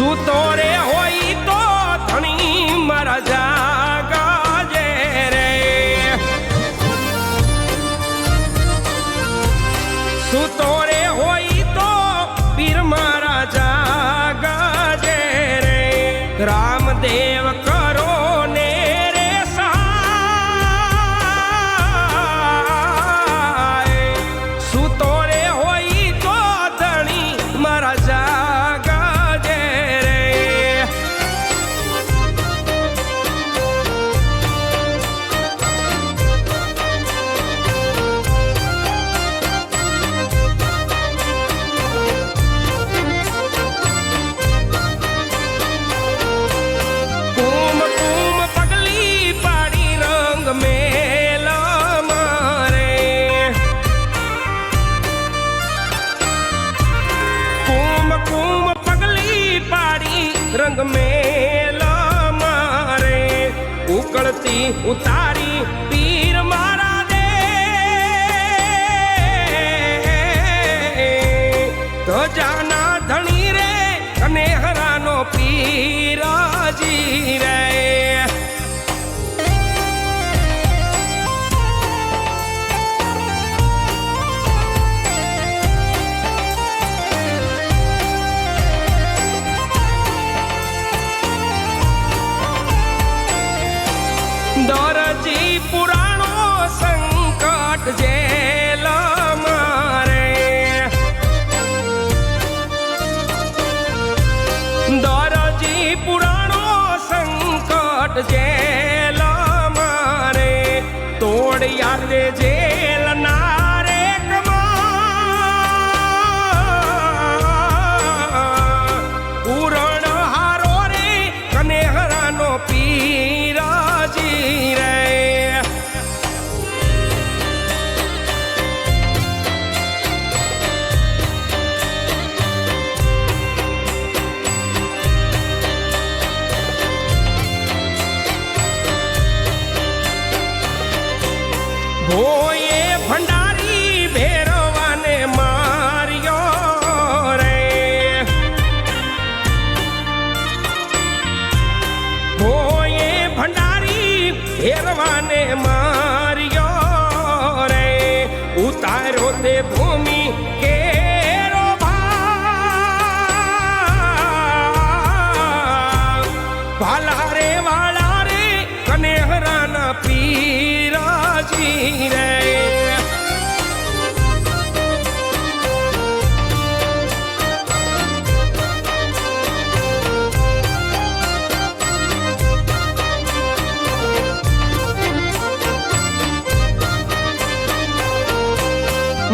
સૂતો રે હોય તો ધણી મારા જાગજે રે, સૂતો રે હોય તો પીર મારા જાગજે રે, રામદેવ કરો ને રે સહાય, સૂતો રે હોય તો ધણી મારા જાગજે રે. કુમ કુમ પગલી પાડી રંગ મેલ મારે, કુમ કુમ પગલી પાડી રંગ મેલ મારે, ઉકળતી ઉતારી પીર મારા દે, ધજાના ધણી રે અને હરાનો પીરાજી રે. દરજી પુરાણો સંકટ જેલ મારે, દરજી પુરાણો સંકટ જેલ મારે, તોડ યાર રે જેલ ના રે પૂરણ હારો રે કને હરાનો પીરાજી રે. ભોએ ભંડારી ભેરવાને માર્યો રે, ભોએ ભંડારી ભેરવાને માર્યો રે, ઉતાર્યો તે ભૂમિ કેરો ભાગ, ભાલા રે વાળા રે કને હરાના પીરાજી રે.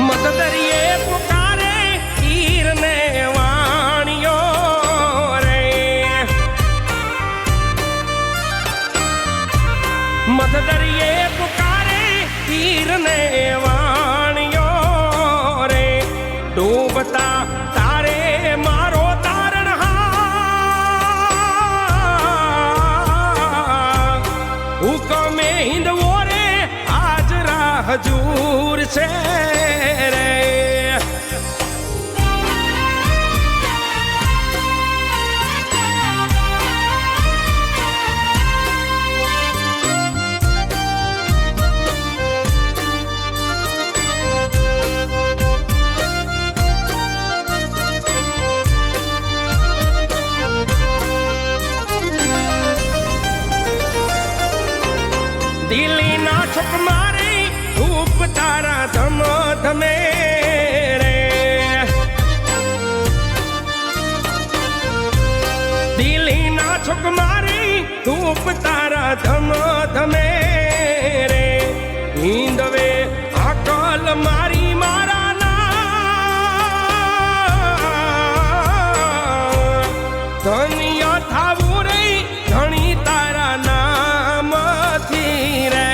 મદદરીએ પુકારે પીરને વાણિયો રે, મદદરીએ પુકારે પીરને વાણિયો રે, ડૂબતા તારે મારો તારણહાર, હુકમે હિંદવો રે હાજરા હજૂર છે રે. દિલ્હીના છોક મારે ધૂપ તારા ધમ ધમે રે, દિલ્હીના છોક મારે ધૂપ તારા ધમ ધમે રે, હિંદવે આકલ મારી મારા ના, ધન્ય થાવું રે ધણી તારા નામથી રે.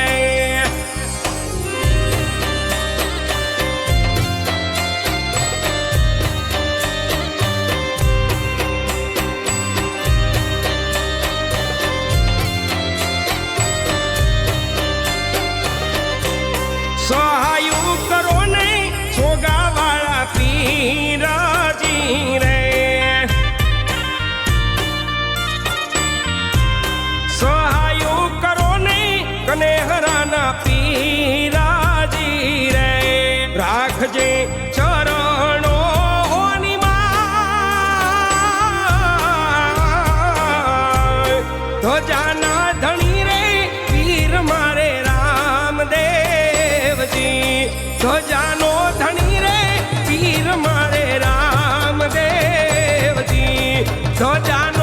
ધ્વજા